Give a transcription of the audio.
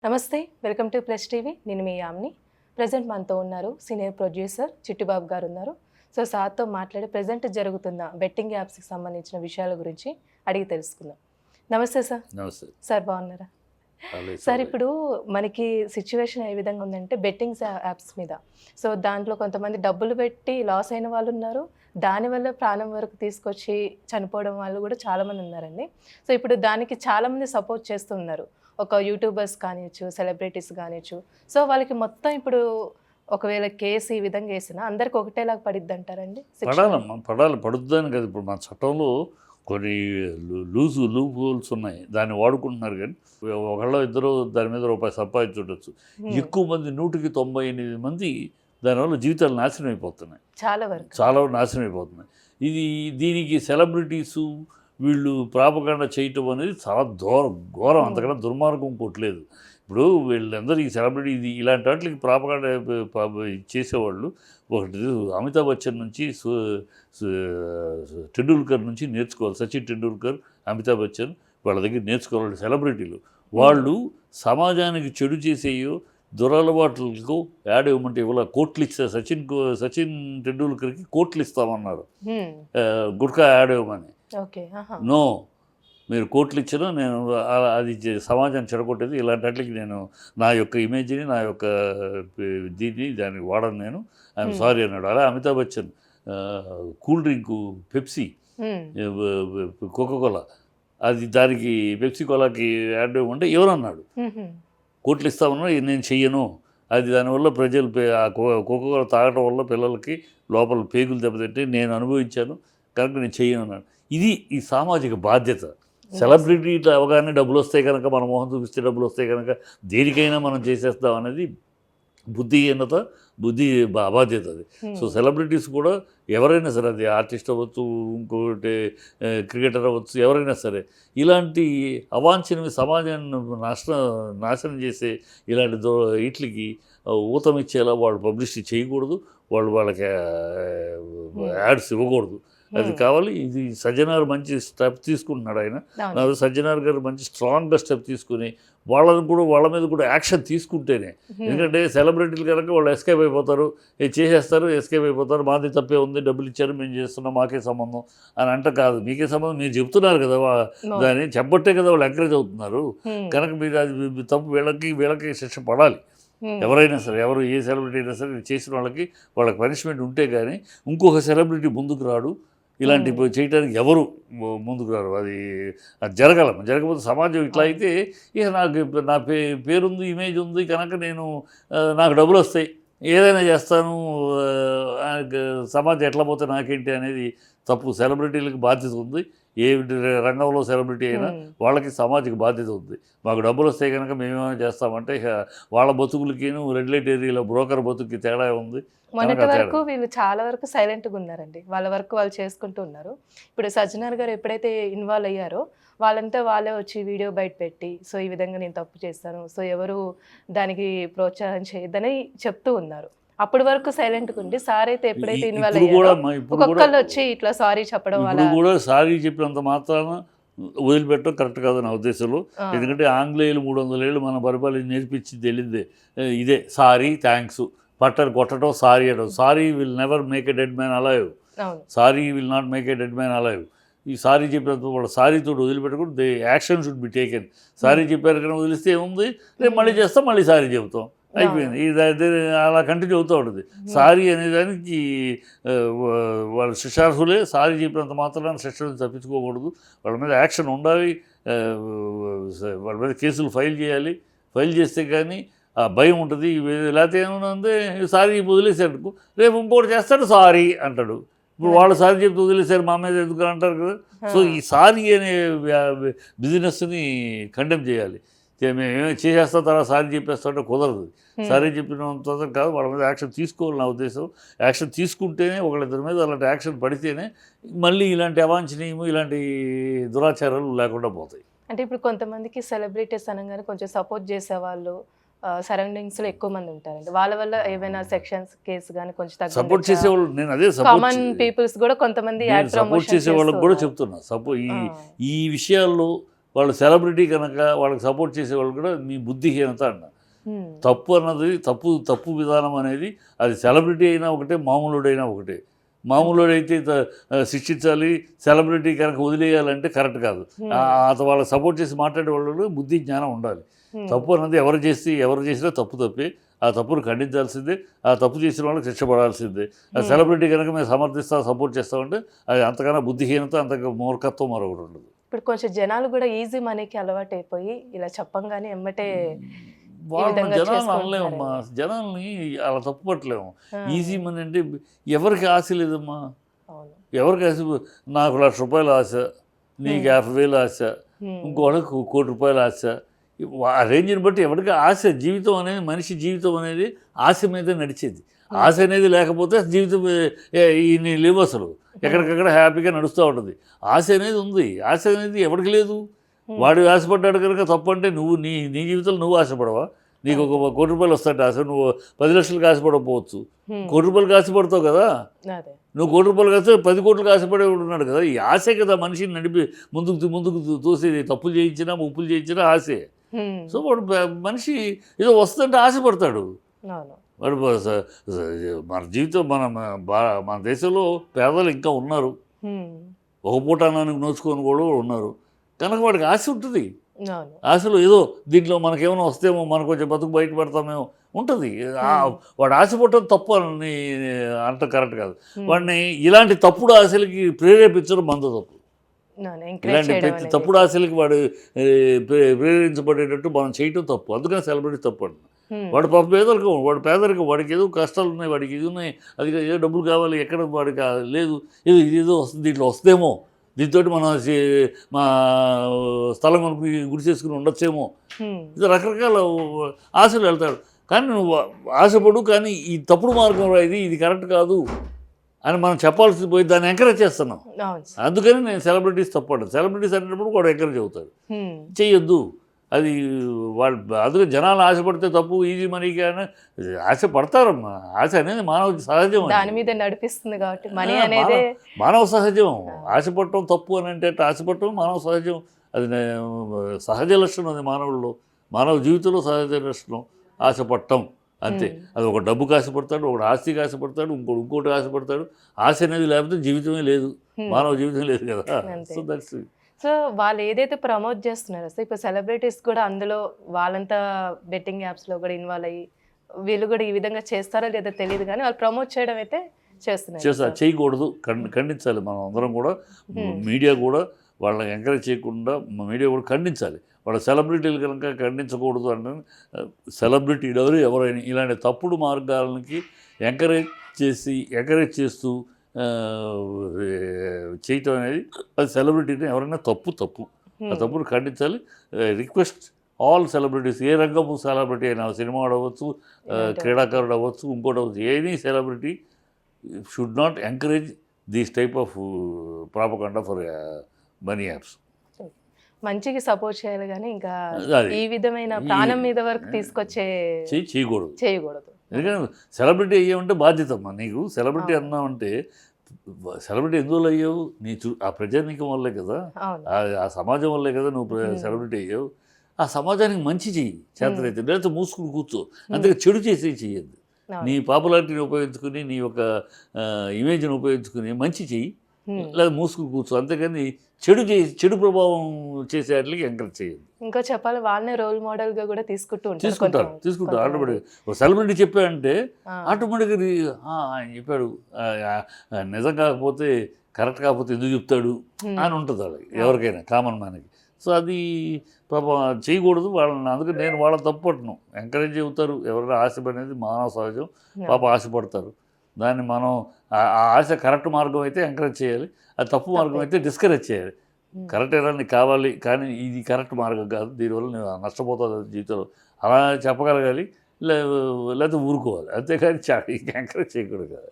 నమస్తే, welcome to plus TV. నేను మీ Yamini. Present మనతో ఉన్నారు సీనియర్ ప్రొడ్యూసర్ చిట్టిబాబు గారు ఉన్నారు. సో సార్తో మాట్లాడి ప్రజెంట్ జరుగుతున్న బెట్టింగ్ యాప్స్కి సంబంధించిన విషయాల గురించి అడిగి తెలుసుకుందాం. నమస్తే సార్. నమస్తే సార్, బాగున్నారా? సార్, ఇప్పుడు మనకి సిచ్యువేషన్ ఏ విధంగా ఉందంటే బెట్టింగ్ యాప్స్ మీద, సో దాంట్లో కొంతమంది డబ్బులు పెట్టి లాస్ అయిన వాళ్ళు ఉన్నారు, దానివల్ల ప్రాణం వరకు తీసుకొచ్చి చనిపోవడం వాళ్ళు కూడా చాలామంది ఉన్నారండి. సో ఇప్పుడు దానికి చాలామంది సపోర్ట్ చేస్తున్నారు, ఒక యూట్యూబర్స్ కానివ్వచ్చు, సెలబ్రిటీస్ కానివ్వచ్చు. సో వాళ్ళకి మొత్తం ఇప్పుడు ఒకవేళ కేసు ఈ విధంగా వేసినా అందరికి ఒకటేలాగా పడిద్ది అంటారండి? పడాలమ్మా, పడుతుందని కదా. ఇప్పుడు మన చట్టంలో కొన్ని లూప్ హోల్స్ ఉన్నాయి, దాన్ని వాడుకుంటున్నారు. కానీ ఒకళ్ళ ఇద్దరు దాని మీద రూపాయి సంపాదించుండొచ్చు. ఎక్కువ మంది 198 మంది దానివల్ల జీవితాలు నాశనం అయిపోతున్నాయి, చాలా నాశనం అయిపోతున్నాయి. దీనికి సెలబ్రిటీసు వీళ్ళు ప్రాపకాండ చేయటం అనేది చాలా ఘోరం, అంతకన్నా దుర్మార్గం ఇంకోట్లేదు. ఇప్పుడు వీళ్ళందరూ ఈ సెలబ్రిటీ ఇలాంటి వాటికి ప్రాపకాండ చేసేవాళ్ళు ఒకటి అమితాబ్ బచ్చన్ నుంచి టెండూల్కర్ నుంచి నేర్చుకోవాలి. సచిన్ టెండూల్కర్, అమితాబ్ బచ్చన్ వాళ్ళ దగ్గర నేర్చుకోవాలి. సెలబ్రిటీలు వాళ్ళు సమాజానికి చెడు చేసేయో దురలవాట్లకు యాడ్ ఇవ్వమంటే ఇవాళ కోట్లు ఇస్తారు. సచిన్ టెండూల్కర్కి కోట్లు ఇస్తామన్నారు గుట్కా యాడ్ ఇవ్వమని. నో, మీరు కోట్లు ఇచ్చినా నేను అది సమాజాన్ని చెడగొట్టేది. ఇలాంటి వాటికి నేను నా యొక్క ఇమేజ్ని, నా యొక్క దాన్ని వాడను, నేను ఐఎమ్ సారీ అన్నాడు. అలా Amitabh Bachchan cool drink Pepsi, Coca Cola, అది దానికి పెప్సీ కోలాకి యాడ్ ఇవ్వమంటే ఎవరన్నాడు కోట్లు ఇస్తామన్నా నేను చెయ్యను, అది దానివల్ల ప్రజలు ఆ కోకోకోలా తాగటం వల్ల పిల్లలకి లోపల పేగులు దెబ్బతింటే నేను అనుభవించాను కనుక నేను చెయ్యను అన్నాడు. ఈ సామాజిక బాధ్యత. సెలబ్రిటీ అవగానే డబ్బులు వస్తాయి కనుక, మన మొహం చూపిస్తే డబ్బులు వస్తాయి కనుక దేనికైనా మనం చేసేస్తాం అనేది బుద్ధిహీనత, అబాధ్యత అది. సో సెలబ్రిటీస్ కూడా ఎవరైనా సరే, అది ఆర్టిస్ట్ అవ్వచ్చు, ఇంకోటి క్రికెటర్ అవ్వచ్చు, ఎవరైనా సరే ఇలాంటి అవాంఛనీయ సమాజాన్ని నాశనం చేసే ఇలాంటి వీటికి ఊతమిచ్చేలా వాళ్ళు పబ్లిసిటీ చేయకూడదు, వాళ్ళకి యాడ్స్ ఇవ్వకూడదు. అది కావాలి. ఇది సజ్జనార్ మంచి స్టెప్ తీసుకుంటున్నాడు ఆయన. నాకు సజ్జనార్ గారు మంచి స్ట్రాంగ్గా స్టెప్ తీసుకుని వాళ్ళ మీద కూడా యాక్షన్ తీసుకుంటేనే. ఎందుకంటే సెలబ్రిటీలు కనుక వాళ్ళు ఎస్కేప్ అయిపోతారు, చేసేస్తారు, ఎస్కేప్ అయిపోతారు. మాది తప్పే ఉంది, డబ్బులు ఇచ్చారు, మేము చేస్తున్నాం, మాకే సంబంధం అని అంట కాదు. మీకే సంబంధం, మీరు చెప్తున్నారు కదా, దాన్ని చెప్పబట్టే కదా వాళ్ళు ఎంకరేజ్ అవుతున్నారు. కనుక మీరు అది తప్పు, వీళ్ళకి శిక్ష పడాలి. ఎవరైనా సరే, ఏ సెలబ్రిటీ అయినా సరే చేసిన వాళ్ళకి పనిష్మెంట్ ఉంటే కానీ ఇంకొక సెలబ్రిటీ ముందుకు రాడు, ఇలాంటి చేయడానికి ఎవరు ముందుకు రారు. అది జరగకపోతే సమాజం ఇట్లా అయితే ఇక నా పేరుంది, ఇమేజ్ ఉంది కనుక నాకు డబ్బులు వస్తాయి, ఏదైనా చేస్తాను, సమాజం ఎట్లా పోతే నాకేంటి అనేది తప్పు. సెలబ్రిటీలకు బాధ్యత ఉంది, ఏ రంగంలో సెలబ్రిటీ అయినా వాళ్ళకి సామాజిక బాధ్యత ఉంది. మాకు డబ్బులు వస్తాయి కనుక మేమేమైనా చేస్తామంటే ఇక వాళ్ళ బతుకులకి రెడ్ లైట్ ఏరియాలో బ్రోకర్ బతుకుకి తేడా ఉంది. మొన్నటి వరకు వీళ్ళు చాలా వరకు సైలెంట్గా ఉన్నారండి, వాళ్ళ వరకు వాళ్ళు చేసుకుంటూ ఉన్నారు. ఇప్పుడు సజ్జనార్ గారు ఎప్పుడైతే ఇన్వాల్వ్ అయ్యారో వాళ్ళే వచ్చి వీడియో బయట పెట్టి, సో ఈ విధంగా నేను తప్పు చేస్తాను, సో ఎవరు దానికి ప్రోత్సాహం చేయొద్దని చెప్తూ ఉన్నారు. అప్పటి వరకు సైలెంట్గా ఉండి సార్ అయితే ఎప్పుడైతే ఇన్వాల్వ్ అయ్యారో ఒక్కొక్కళ్ళు వచ్చి ఇట్లా సారీ చెప్పడం వల్ల కూడా సారీ చెప్పినంత మాత్రాన వదిలిపెట్టడం కరెక్ట్ కాదు నా ఉద్దేశంలో. ఎందుకంటే ఆంగ్లేయులు 300 ఏళ్ళు మన పరిపాలన నేర్పించి తెలియదే ఇదే సారీ, థ్యాంక్స్, కొట్టడం, సారీ అనడం. Sorry will never make a dead man alive, sorry will not make a dead man alive. ఈ సారీ చెప్పినంత వాళ్ళ సారీతో వదిలిపెట్టకుండా they action should be taken. Sorry చెప్పారు కానీ వదిలిస్తే ఏముంది, రేపు మళ్ళీ చేస్తాం, మళ్ళీ సారీ చెబుతాం, అయిపోయింది. ఇది అలా కంటిన్యూ అవుతూ ఉంటుంది. సారీ అనేదానికి వాళ్ళ శిక్షార్హులే. సారీ చెప్పినంత మాత్రాన శిక్ష నుంచి తప్పించుకోకూడదు, వాళ్ళ మీద యాక్షన్ ఉండాలి, వాళ్ళ మీద కేసులు ఫైల్ చేయాలి. ఫైల్ చేస్తే కానీ ఆ భయం ఉంటుంది. లేకపోతే ఏమన్నా సారీ వదిలేసాడు, రేపు ఇంకోటి చేస్తాడు సారీ అంటాడు. ఇప్పుడు వాళ్ళు సారీ చెప్తే వదిలేశారు, మా మీద ఎందుకు అంటారు కదా. సో ఈ సారీ అనే బిజినెస్ని కండెమ్ చేయాలి. మేమేమో చేసేస్తాం, తర్వాత సారీ చెప్పేస్తుంటే కుదరదు. సారీ చెప్పినంత కాదు, వాళ్ళ మీద యాక్షన్ తీసుకోవాలి నా ఉద్దేశం. యాక్షన్ తీసుకుంటేనే, ఒకళ్ళిద్దరి మీద అలాంటి యాక్షన్ పడితేనే మళ్ళీ ఇలాంటి అవాంఛనీయము, ఇలాంటి దురాచారాలు లేకుండా పోతాయి. అంటే ఇప్పుడు కొంతమందికి సెలబ్రిటీస్ అనగానే కొంచెం సపోర్ట్ చేసేవాళ్ళు సరౌండింగ్స్లో ఎక్కువ మంది ఉంటారండి, వాళ్ళ వల్ల ఏమైనా సెక్షన్స్ కేసు కానీ కొంచెం సపోర్ట్ చేసేవాళ్ళు, నేను అదే కామన్ పీపుల్స్ కూడా కొంతమంది సపోర్ట్ చేసేవాళ్ళకి కూడా చెప్తున్నా. ఈ విషయాల్లో వాళ్ళు సెలబ్రిటీ కనుక వాళ్ళకి సపోర్ట్ చేసేవాళ్ళు కూడా మీ బుద్ధిహీనత అన్న. తప్పు అన్నది తప్పు విధానం అనేది అది సెలబ్రిటీ అయినా ఒకటే, మామూలుడైనా ఒకటే. మామూలుడైతే శిక్షించాలి, సెలబ్రిటీ కనుక వదిలేయాలంటే కరెక్ట్ కాదు. వాళ్ళకి సపోర్ట్ చేసి మాట్లాడే వాళ్ళు బుద్ధి జ్ఞానం ఉండాలి. తప్పు అన్నది ఎవరు చేసినా తప్పే. ఆ తప్పును ఖండించాల్సిందే. ఆ తప్పు చేసిన వాళ్ళకి శిక్ష పడాల్సిందే. ఆ సెలబ్రిటీ కనుక మేము సపోర్ట్ చేస్తామంటే అది అంతకన్నా బుద్ధిహీనత, అంతగా మూర్ఖత్వం మరొకటి ఉండదు. ఇప్పుడు కొంచెం జనాలు కూడా ఈజీ మనీకి అలవాటు అయిపోయి ఇలా చెప్పంగానే ఎమ్మటే వాళ్ళని జనాలను అనలేమమ్మా, జనాల్ని అలా తప్పు పట్టలేము. ఈజీ మనీ అంటే ఎవరికి ఆశ లేదమ్మా, ఎవరికి ఆశ. నాకు ₹1,00,000 ఆశ, నీకు 50,000 ఆశ, ఇంకోళ్ళకి ₹1,00,00,000 ఆశ. ఆ రేంజ్ని బట్టి ఎవరికి ఆశ. జీవితం అనేది, మనిషి జీవితం అనేది ఆశ మీద నడిచేది. ఆశ అనేది లేకపోతే జీవితం ఇన్ని లేవు అసలు. ఎక్కడికక్కడ హ్యాపీగా నడుస్తూ ఉంటుంది. ఆశ అనేది ఉంది. ఆశ అనేది ఎవరికి లేదు. వాడు ఆశపడ్డాడు కనుక తప్పు అంటే నువ్వు నీ జీవితంలో నువ్వు ఆశపడవా? నీకు ఒక ₹1,00,00,000 వస్తాడు ఆశ, నువ్వు 10 లక్షలకు ఆశపడకపోవచ్చు. ₹1,00,00,000 ఆశపడతావు కదా. నువ్వు ₹1,00,00,000 కాస్తే 10 కోట్లకు ఆశపడే ఉన్నాడు కదా. ఈ ఆశే కదా మనిషిని నడిపి ముందుకు తోసేది. తప్పులు చేయించినా, ముప్పులు చేయించినా ఆశే. సో వాడు మనిషి ఏదో వస్తుందంటే ఆశపడతాడు. వాడు మన జీవితం మన దేశంలో పేదలు ఇంకా ఉన్నారు. ఒక పూట అన్నానికి నోచుకొని కూడా ఉన్నారు. కనుక వాడికి ఆశ ఉంటుంది. ఆశలో ఏదో దీంట్లో మనకేమైనా వస్తేమో, మనకు కొంచెం బతుకు బయటపడతామేమో ఉంటుంది. వాడు ఆశపడటం తప్పు అని అంట కరెక్ట్ కాదు. వాడిని ఇలాంటి తప్పుడు ఆశలకి ప్రేరేపించడం మంద తప్పు. ఇలాంటి ప్రతి తప్పుడు ఆశలకి వాడు ప్రేరేపించబడేటట్టు మనం చేయటం తప్పు. అందుకని సెలబ్రిటీ తప్పు అంట. వాడు పేదరికం, వాడికి ఏదో కష్టాలు ఉన్నాయి, వాడికి ఇది ఉన్నాయి, అది ఏదో డబ్బులు కావాలి, ఎక్కడ వాడికి లేదు, ఏదో వస్తుంది, దీంట్లో వస్తేమో, దీంతో మనం మా స్థలం కొనుక్కు గురి చేసుకుని ఉండొచ్చేమో, ఇది రకరకాల ఆశలు వెళ్తాడు. కానీ నువ్వు ఆశపడు, కానీ ఈ తప్పుడు మార్గం ఇది కరెక్ట్ కాదు అని మనం చెప్పాల్సి పోయి దాన్ని ఎంకరేజ్ చేస్తున్నాం. అందుకని నేను సెలబ్రిటీస్ తప్పడు. సెలబ్రిటీస్ అనేటప్పుడు కూడా ఎంకరేజ్ అవుతాడు, చెయ్యొద్దు అది. వాళ్ళు అందుకే జనాలు ఆశపడితే తప్పు, ఈజీ మనీకి అని ఆశపడతారమ్మా. ఆశ అనేది మానవ సహజం, దాని మీద నడిపిస్తుంది కాబట్టి మనీ అనేది మానవ సహజం. ఆశపడటం తప్పు అని అంటే ఆశపడటం మానవ సహజం. అది సహజ లక్షణం, అది మానవ జీవితంలో సహజ లక్షణం ఆశపడటం, అంతే. అది ఒక డబ్బుకి ఆశపడతాడు, ఒకటి ఆస్తికి ఆశపడతాడు, ఇంకోటి ఆశపడతాడు. ఆశ అనేది లేకపోతే జీవితమే లేదు, మానవ జీవితం లేదు కదా. So that's. సో వాళ్ళు ఏదైతే ప్రమోట్ చేస్తున్నారో, సో ఇప్పుడు సెలబ్రిటీస్ కూడా అందులో వాళ్ళంతా బెట్టింగ్ యాప్స్లో కూడా ఇన్వాల్వ్ అయ్యి వీళ్ళు కూడా ఈ విధంగా చేస్తారో లేదో తెలియదు, కానీ వాళ్ళు ప్రమోట్ చేయడం అయితే చేస్తారు. చేయకూడదు, ఖండించాలి. మనం అందరం కూడా, మీడియా కూడా వాళ్ళని ఎంకరేజ్ చేయకుండా మీడియా కూడా ఖండించాలి. వాళ్ళ సెలబ్రిటీలు కనుక ఖండించకూడదు అంటే, సెలబ్రిటీలు ఎవరైనా ఇలాంటి తప్పుడు మార్గాలకి ఎంకరేజ్ చేస్తూ చేయటం అనేది, అది సెలబ్రిటీని ఎవరైనా తప్పు. ఆ తప్పును ఖండించాలి. రిక్వెస్ట్ ఆల్ సెలబ్రిటీస్, ఏ రంగపు సెలబ్రిటీ అయినా, సినిమా అవ్వచ్చు, క్రీడాకారుడు అవ్వచ్చు, ఇంకోటి అవ్వచ్చు, any celebrity should not encourage these type of propaganda for money apps. మంచికి సపోర్ట్ చేయాలి, కానీ ఇంకా ఈ విధమైన ప్రాణం మీద వరకు తీసుకొచ్చే చేయకూడదు. ఎందుకంటే సెలబ్రిటీ అయ్యావంటే బాధ్యత అమ్మా నీకు. సెలబ్రిటీ అన్నావంటే, సెలబ్రిటీ ఎందువల్ల అయ్యావు? ఆ ప్రజానీకం వల్లే కదా, ఆ సమాజం వల్లే కదా నువ్వు సెలబ్రిటీ అయ్యావు. ఆ సమాజానికి మంచి చెయ్యి చేతనైతే, లేకపోతే మూసుకుని కూర్చో. అంతగా చెడు చేయొద్దు. నీ పాపులారిటీని ఉపయోగించుకుని, నీ యొక్క ఇమేజ్ని ఉపయోగించుకుని మంచి చెయ్యి, లేదా మూసుకుని కూర్చో. అంతేకాని చెడు ప్రభావం చేసే వాటికి ఎంకరేజ్ చేయదు. ఇంకా చెప్పాలి, వాళ్ళనే రోల్ మోడల్గా కూడా తీసుకుంటారు. ఆటోమేటిక్గా సెలబ్రిటీ చెప్పాడంటే ఆటోమేటిక్గా ఆయన చెప్పాడు, నిజం కాకపోతే, కరెక్ట్ కాకపోతే ఎందుకు చెప్తాడు అని ఉంటుంది వాళ్ళకి, ఎవరికైనా కామన్ మ్యాన్కి. సో అది పాపం చేయకూడదు వాళ్ళని. అందుకే నేను వాళ్ళని తప్పట్ను, ఎంకరేజ్ అవుతారు. ఎవరైనా ఆశపడేది మానవ సహజం. పాప ఆశపడతారు. దాన్ని మనం ఆ ఆశ కరెక్ట్ మార్గం అయితే ఎంకరేజ్ చేయాలి, అది తప్పు మార్గం అయితే డిస్కరేజ్ చేయాలి. కరెక్ట్ అయినా నీకు కావాలి, కానీ ఇది కరెక్ట్ మార్గం కాదు, దీనివల్ల నేను నష్టపోతుంది జీవితంలో, అలా చెప్పగలగాలి. లేకపోతే ఊరుకోవాలి, అంతేకాని ఎంకరేజ్ చేయకూడదు కదా.